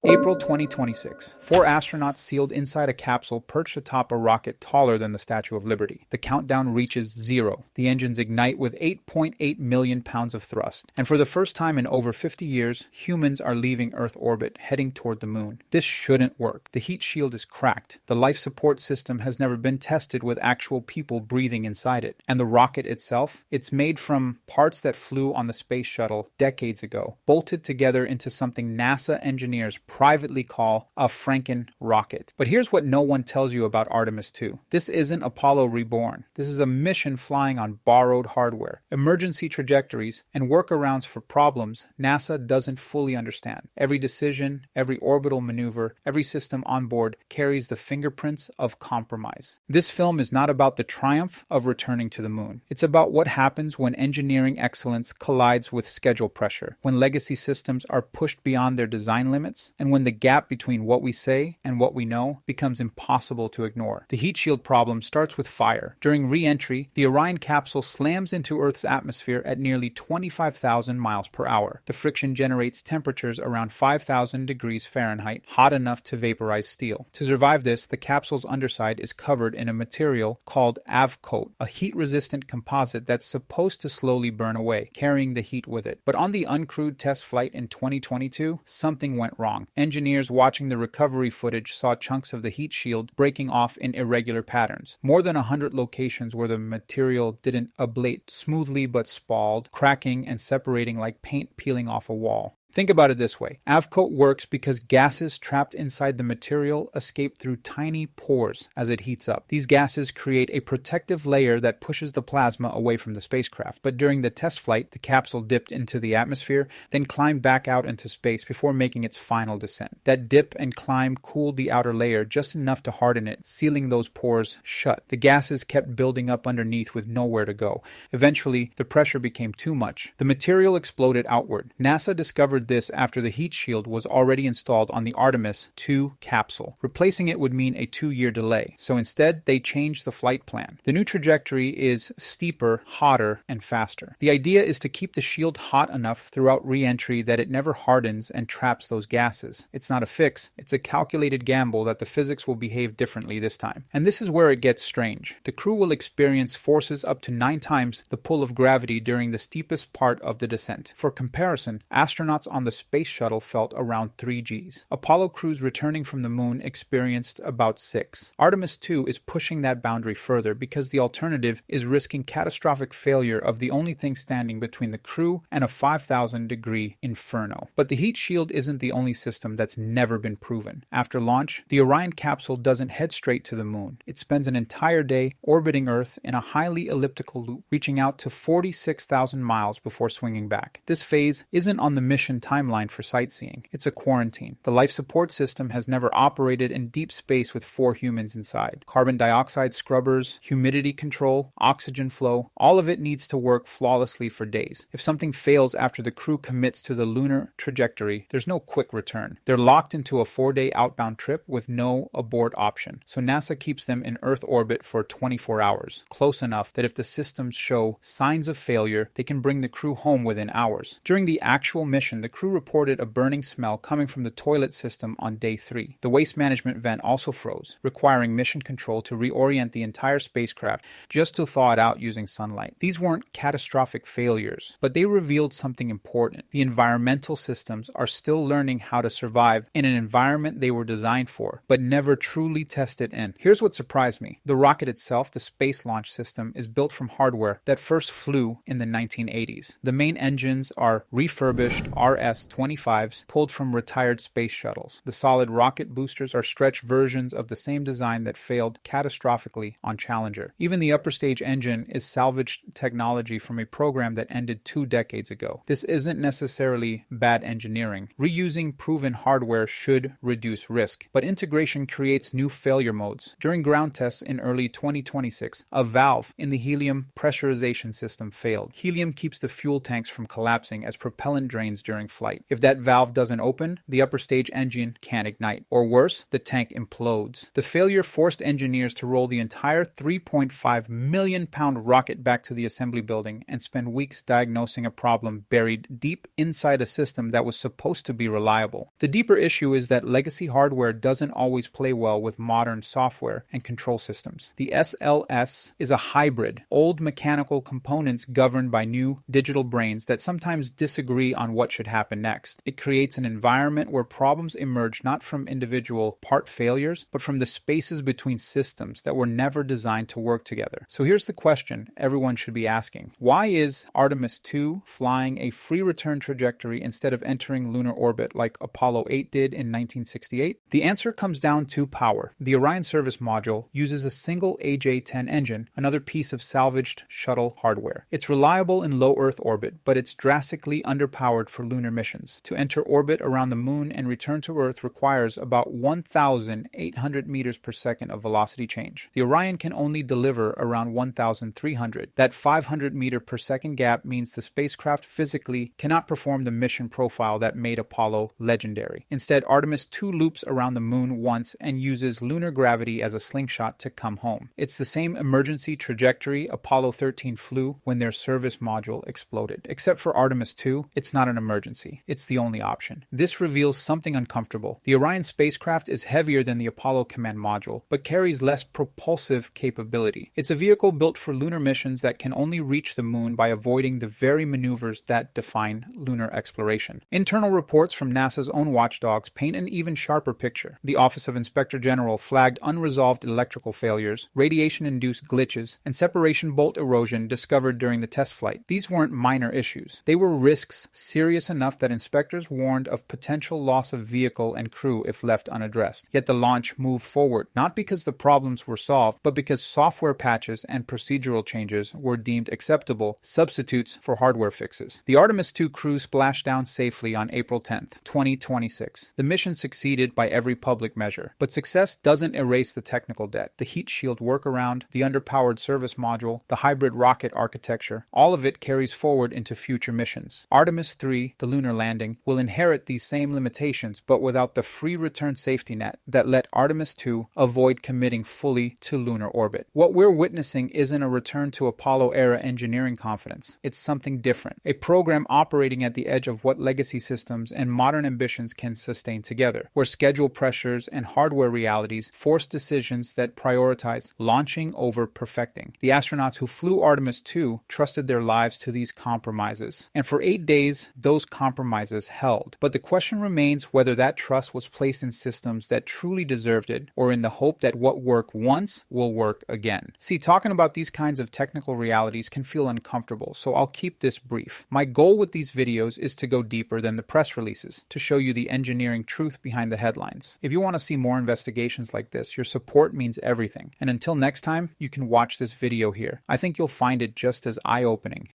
April 2026. Four astronauts sealed inside a capsule perched atop a rocket taller than the Statue of Liberty. The countdown reaches 0. The engines ignite with 8.8 million pounds of thrust. And for the first time in over 50 years, humans are leaving Earth orbit, heading toward the moon. This shouldn't work. The heat shield is cracked. The life support system has never been tested with actual people breathing inside it. And the rocket itself? It's made from parts that flew on the space shuttle decades ago, bolted together into something NASA engineers privately call a Franken rocket. But here's what no one tells you about Artemis II. This isn't Apollo reborn. This is a mission flying on borrowed hardware, emergency trajectories, and workarounds for problems NASA doesn't fully understand. Every decision, every orbital maneuver, every system on board carries the fingerprints of compromise. This film is not about the triumph of returning to the moon. It's about what happens when engineering excellence collides with schedule pressure, when legacy systems are pushed beyond their design limits, and when the gap between what we say and what we know becomes impossible to ignore. The heat shield problem starts with fire. During re-entry, the Orion capsule slams into Earth's atmosphere at nearly 25,000 miles per hour. The friction generates temperatures around 5,000 degrees Fahrenheit, hot enough to vaporize steel. To survive this, the capsule's underside is covered in a material called Avcoat, a heat-resistant composite that's supposed to slowly burn away, carrying the heat with it. But on the uncrewed test flight in 2022, something went wrong. Engineers watching the recovery footage saw chunks of the heat shield breaking off in irregular patterns. More than 100 locations where the material didn't ablate smoothly but spalled, cracking and separating like paint peeling off a wall. Think about it this way. Avcoat works because gases trapped inside the material escape through tiny pores as it heats up. These gases create a protective layer that pushes the plasma away from the spacecraft. But during the test flight, the capsule dipped into the atmosphere, then climbed back out into space before making its final descent. That dip and climb cooled the outer layer just enough to harden it, sealing those pores shut. The gases kept building up underneath with nowhere to go. Eventually, the pressure became too much. The material exploded outward. NASA discovered this after the heat shield was already installed on the Artemis II capsule. Replacing it would mean a 2-year delay, so instead they changed the flight plan. The new trajectory is steeper, hotter, and faster. The idea is to keep the shield hot enough throughout re-entry that it never hardens and traps those gases. It's not a fix, it's a calculated gamble that the physics will behave differently this time. And this is where it gets strange. The crew will experience forces up to 9 times the pull of gravity during the steepest part of the descent. For comparison, astronauts on the space shuttle felt around 3 Gs. Apollo crews returning from the moon experienced about 6. Artemis II is pushing that boundary further because the alternative is risking catastrophic failure of the only thing standing between the crew and a 5,000-degree inferno. But the heat shield isn't the only system that's never been proven. After launch, the Orion capsule doesn't head straight to the moon. It spends an entire day orbiting Earth in a highly elliptical loop, reaching out to 46,000 miles before swinging back. This phase isn't on the mission timeline for sightseeing. It's a quarantine. The life support system has never operated in deep space with 4 humans inside. Carbon dioxide scrubbers, humidity control, oxygen flow, all of it needs to work flawlessly for days. If something fails after the crew commits to the lunar trajectory, there's no quick return. They're locked into a 4-day outbound trip with no abort option. So NASA keeps them in Earth orbit for 24 hours, close enough that if the systems show signs of failure, they can bring the crew home within hours. During the actual mission, the crew reported a burning smell coming from the toilet system on day 3. The waste management vent also froze, requiring mission control to reorient the entire spacecraft just to thaw it out using sunlight. These weren't catastrophic failures, but they revealed something important. The environmental systems are still learning how to survive in an environment they were designed for, but never truly tested in. Here's what surprised me. The rocket itself, the Space Launch System, is built from hardware that first flew in the 1980s. The main engines are refurbished RS-25s pulled from retired space shuttles. The solid rocket boosters are stretched versions of the same design that failed catastrophically on Challenger. Even the upper stage engine is salvaged technology from a program that ended 2 decades ago. This isn't necessarily bad engineering. Reusing proven hardware should reduce risk, but integration creates new failure modes. During ground tests in early 2026, a valve in the helium pressurization system failed. Helium keeps the fuel tanks from collapsing as propellant drains during flight. If that valve doesn't open, the upper stage engine can't ignite. Or worse, the tank implodes. The failure forced engineers to roll the entire 3.5 million pound rocket back to the assembly building and spend weeks diagnosing a problem buried deep inside a system that was supposed to be reliable. The deeper issue is that legacy hardware doesn't always play well with modern software and control systems. The SLS is a hybrid, old mechanical components governed by new digital brains that sometimes disagree on what should happen next. It creates an environment where problems emerge not from individual part failures, but from the spaces between systems that were never designed to work together. So here's the question everyone should be asking. Why is Artemis II flying a free return trajectory instead of entering lunar orbit like Apollo 8 did in 1968? The answer comes down to power. The Orion service module uses a single AJ-10 engine, another piece of salvaged shuttle hardware. It's reliable in low Earth orbit, but it's drastically underpowered for lunar missions. To enter orbit around the moon and return to Earth requires about 1,800 meters per second of velocity change. The Orion can only deliver around 1,300. That 500 meter per second gap means the spacecraft physically cannot perform the mission profile that made Apollo legendary. Instead, Artemis II loops around the moon once and uses lunar gravity as a slingshot to come home. It's the same emergency trajectory Apollo 13 flew when their service module exploded. Except for Artemis II, it's not an emergency. It's the only option. This reveals something uncomfortable. The Orion spacecraft is heavier than the Apollo command module, but carries less propulsive capability. It's a vehicle built for lunar missions that can only reach the moon by avoiding the very maneuvers that define lunar exploration. Internal reports from NASA's own watchdogs paint an even sharper picture. The Office of Inspector General flagged unresolved electrical failures, radiation-induced glitches, and separation bolt erosion discovered during the test flight. These weren't minor issues. They were risks serious enough that inspectors warned of potential loss of vehicle and crew if left unaddressed. Yet the launch moved forward, not because the problems were solved, but because software patches and procedural changes were deemed acceptable substitutes for hardware fixes. The Artemis II crew splashed down safely on April 10th, 2026. The mission succeeded by every public measure, but success doesn't erase the technical debt. The heat shield workaround, the underpowered service module, the hybrid rocket architecture, all of it carries forward into future missions. Artemis III, the lunar landing, will inherit these same limitations, but without the free return safety net that let Artemis II avoid committing fully to lunar orbit. What we're witnessing isn't a return to Apollo-era engineering confidence. It's something different. A program operating at the edge of what legacy systems and modern ambitions can sustain together, where schedule pressures and hardware realities force decisions that prioritize launching over perfecting. The astronauts who flew Artemis II trusted their lives to these compromises. And for 8 days, those compromises held. But the question remains whether that trust was placed in systems that truly deserved it, or in the hope that what worked once will work again. See, talking about these kinds of technical realities can feel uncomfortable, so I'll keep this brief. My goal with these videos is to go deeper than the press releases, to show you the engineering truth behind the headlines. If you want to see more investigations like this, your support means everything. And until next time, you can watch this video here. I think you'll find it just as eye-opening